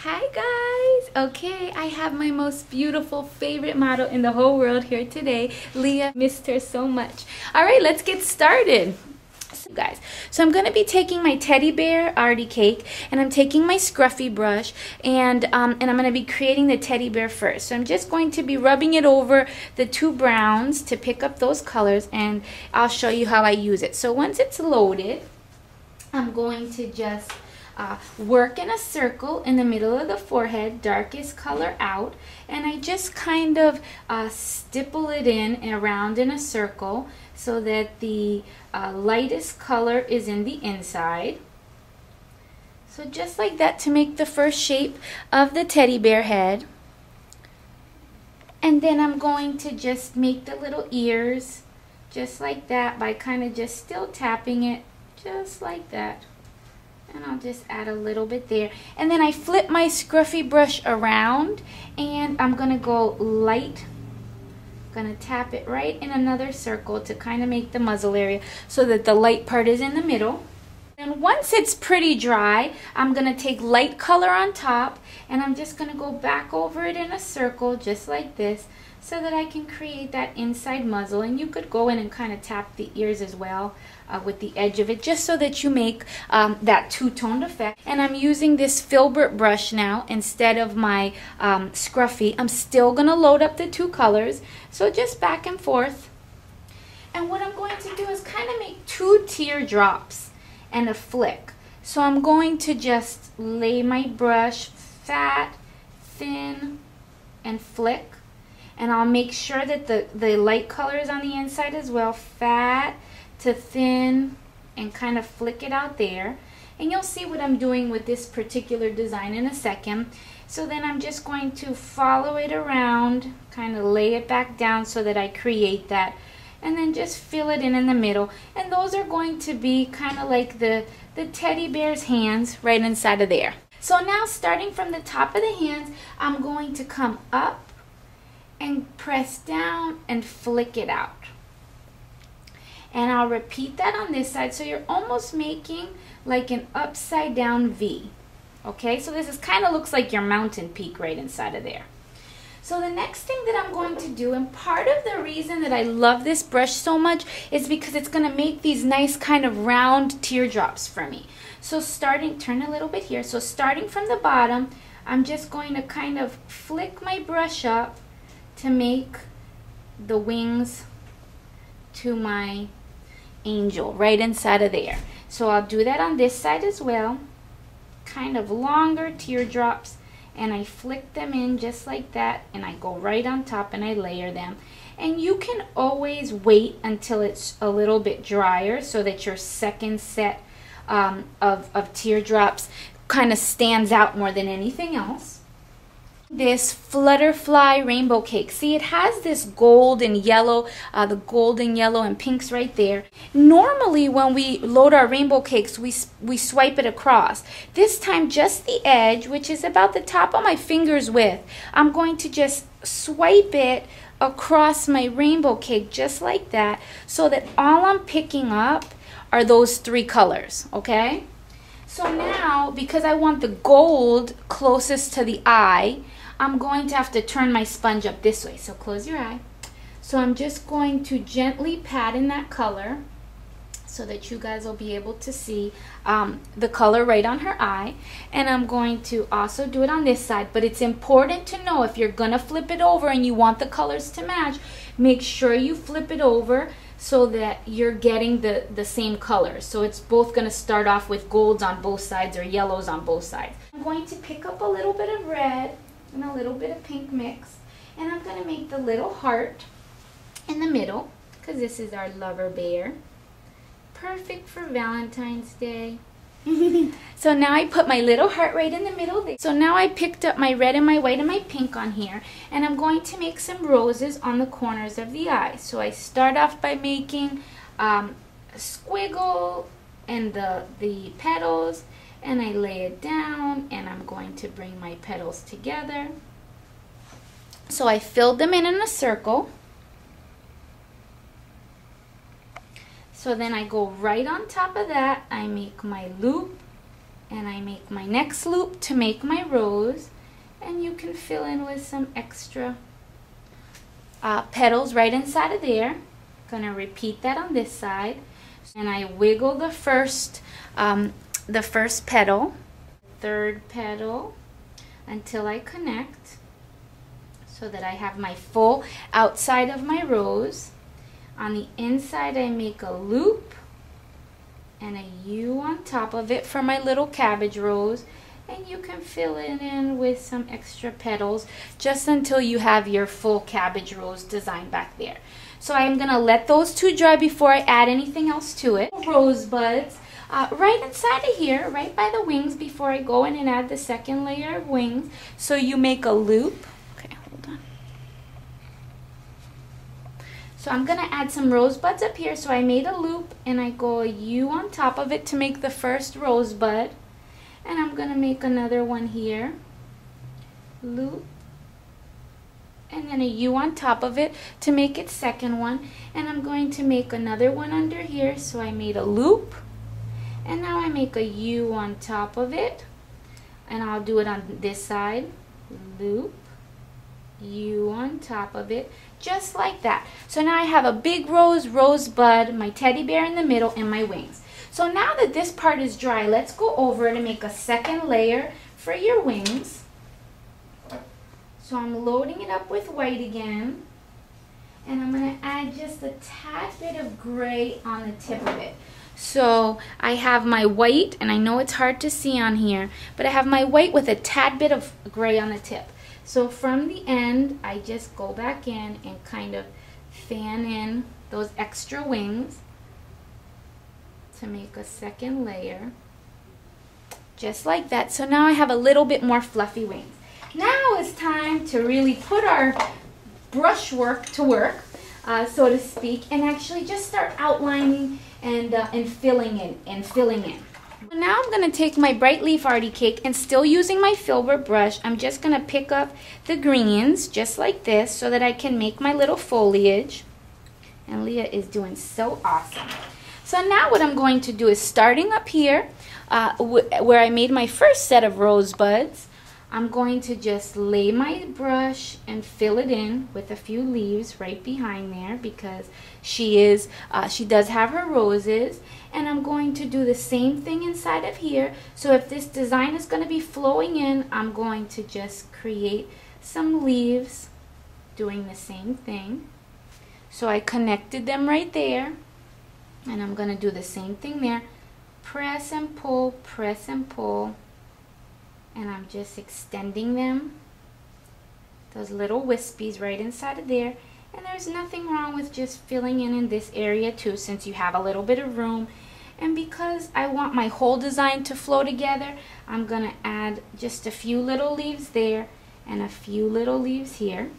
Hi guys! Okay, I have my most beautiful favorite model in the whole world here today. Leah, missed her so much. Alright, let's get started. Guys, so I'm going to be taking my teddy bear arty cake, and I'm taking my scruffy brush, and I'm going to be creating the teddy bear first. So I'm just going to be rubbing it over the two browns to pick up those colors, and I'll show you how I use it. So once it's loaded, I'm going to just work in a circle in the middle of the forehead, darkest color out, and I just kind of stipple it in and around in a circle so that the lightest color is in the inside. So just like that to make the first shape of the teddy bear head. And then I'm going to just make the little ears just like that by kind of just still tapping it just like that. And I'll just add a little bit there. And then I flip my scruffy brush around, and I'm going to go light. I'm going to tap it right in another circle to kind of make the muzzle area so that the light part is in the middle. And once it's pretty dry, I'm going to take light color on top, and I'm just going to go back over it in a circle just like this so that I can create that inside muzzle. And you could go in and kind of tap the ears as well with the edge of it, just so that you make that two-toned effect. And I'm using this filbert brush now instead of my scruffy. I'm still going to load up the two colors, so just back and forth. And what I'm going to do is kind of make two teardrops and a flick. So I'm going to just lay my brush fat, thin, and flick. And I'll make sure that the light color is on the inside as well, fat to thin, and kind of flick it out there. And you'll see what I'm doing with this particular design in a second. So then I'm just going to follow it around, kind of lay it back down so that I create that, and then just fill it in the middle. And those are going to be kind of like the teddy bear's hands right inside of there. So now, starting from the top of the hands, I'm going to come up and press down and flick it out. And I'll repeat that on this side, so you're almost making like an upside down V. Okay, so this is kind of looks like your mountain peak right inside of there. So the next thing that I'm going to do, and part of the reason that I love this brush so much, is because it's going to make these nice kind of round teardrops for me. So turn a little bit here. So starting from the bottom, I'm just going to kind of flick my brush up to make the wings to my angel right inside of there. So I'll do that on this side as well, kind of longer teardrops, and I flick them in just like that, and I go right on top and I layer them. And you can always wait until it's a little bit drier so that your second set of teardrops kind of stands out more than anything else. This Flutterfly rainbow cake. See, it has this gold and yellow, the golden yellow and pinks right there. Normally when we load our rainbow cakes, we swipe it across. This time just the edge, which is about the top of my finger's width. I'm going to just swipe it across my rainbow cake just like that, so that all I'm picking up are those three colors, okay? So now, because I want the gold closest to the eye, I'm going to have to turn my sponge up this way. So close your eye. So I'm just going to gently pat in that color so that you guys will be able to see the color right on her eye. And I'm going to also do it on this side. But it's important to know, if you're going to flip it over and you want the colors to match, make sure you flip it over so that you're getting the same color. So it's both going to start off with golds on both sides or yellows on both sides. I'm going to pick up a little bit of red and a little bit of pink mix, and I'm going to make the little heart in the middle, because this is our lover bear. Perfect for Valentine's Day. So now I put my little heart right in the middle there. So now I picked up my red and my white and my pink on here, and I'm going to make some roses on the corners of the eyes. So I start off by making a squiggle and the petals, and I lay it down, and I'm going to bring my petals together. So I filled them in a circle. So then I go right on top of that, I make my loop and I make my next loop to make my rose, and you can fill in with some extra petals right inside of there. Gonna repeat that on this side, and I wiggle the first petal, third petal, until I connect, so that I have my full outside of my rose. On the inside I make a loop and a U on top of it for my little cabbage rose, and you can fill it in with some extra petals just until you have your full cabbage rose design back there. So I'm gonna let those two dry before I add anything else to it. Rose buds right inside of here, right by the wings, before I go in and add the second layer of wings. So you make a loop. Okay, hold on. So I'm gonna add some rosebuds up here. So I made a loop and I go a U on top of it to make the first rosebud. And I'm gonna make another one here. Loop. And then a U on top of it to make its second one. And I'm going to make another one under here. So I made a loop. And now I make a U on top of it. And I'll do it on this side. Loop. U on top of it. Just like that. So now I have a big rosebud, my teddy bear in the middle, and my wings. So now that this part is dry, let's go over to make a second layer for your wings. So I'm loading it up with white again. And I'm going to add just a tad bit of gray on the tip of it. So I have my white, and I know it's hard to see on here, but I have my white with a tad bit of gray on the tip. So from the end, I just go back in and kind of fan in those extra wings to make a second layer. Just like that. So now I have a little bit more fluffy wings. Now it's time to really put our brushwork to work, so to speak, and actually just start outlining and filling in. Now I'm going to take my bright leaf arty cake, and still using my filbert brush, I'm just going to pick up the greens just like this so that I can make my little foliage. And Leah is doing so awesome. So now what I'm going to do is, starting up here where I made my first set of rosebuds, I'm going to just lay my brush and fill it in with a few leaves right behind there, because she does have her roses. And I'm going to do the same thing inside of here. So if this design is going to be flowing in, I'm going to just create some leaves doing the same thing. So I connected them right there. And I'm going to do the same thing there. Press and pull, press and pull. And I'm just extending them, those little wispies right inside of there. And there's nothing wrong with just filling in this area too, since you have a little bit of room. And because I want my whole design to flow together, I'm going to add just a few little leaves there and a few little leaves here.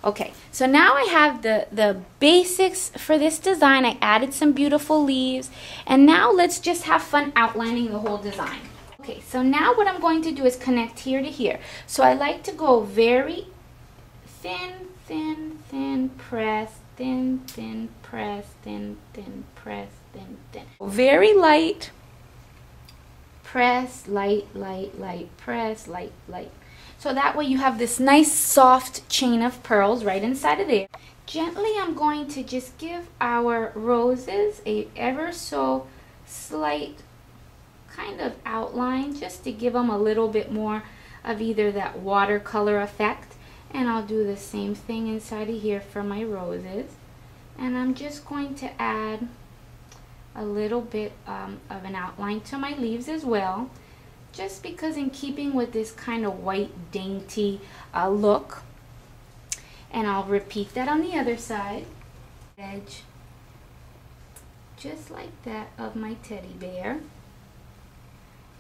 Okay, so now I have the basics for this design. I added some beautiful leaves, and now let's just have fun outlining the whole design. Okay, so now what I'm going to do is connect here to here. So I like to go very thin, thin, thin, press, thin, thin, press, thin, thin, press, thin, thin. Very light, press, light, light, light, press, light, light. So that way you have this nice soft chain of pearls right inside of there. Gently I'm going to just give our roses a ever so slight kind of outline, just to give them a little bit more of either that watercolor effect. And I'll do the same thing inside of here for my roses. And I'm just going to add a little bit of an outline to my leaves as well, just because in keeping with this kind of white dainty look. And I'll repeat that on the other side. Edge, just like that, of my teddy bear.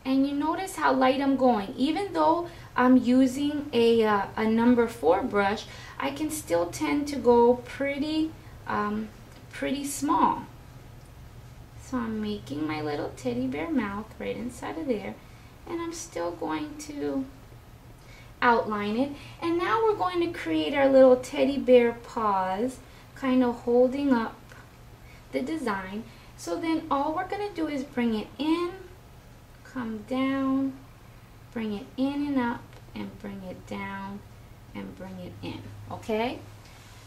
And you notice how light I'm going. Even though I'm using a number 4 brush, I can still tend to go pretty small. So I'm making my little teddy bear mouth right inside of there. And I'm still going to outline it. And now we're going to create our little teddy bear paws, kind of holding up the design. So then all we're going to do is bring it in, come down, bring it in and up, and bring it down, and bring it in, okay?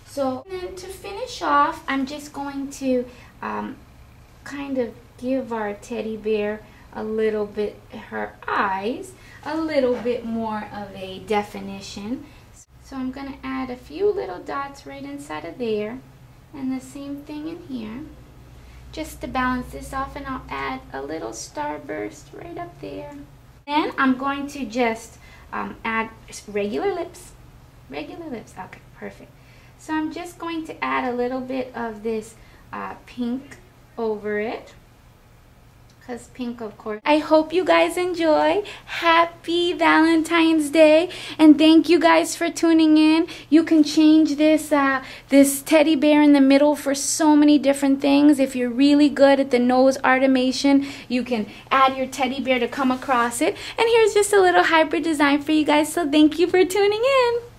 So then to finish off, I'm just going to kind of give our teddy bear a little bit, her eyes, a little bit more of a definition. So I'm going to add a few little dots right inside of there, and the same thing in here, just to balance this off, and I'll add a little starburst right up there. Then I'm going to just add regular lips. Okay, perfect. So I'm just going to add a little bit of this pink over it, because pink, of course. I hope you guys enjoy. Happy Valentine's Day, and thank you guys for tuning in. You can change this this teddy bear in the middle for so many different things. If you're really good at the nose artimation, you can add your teddy bear to come across it. And here's just a little hybrid design for you guys, so thank you for tuning in.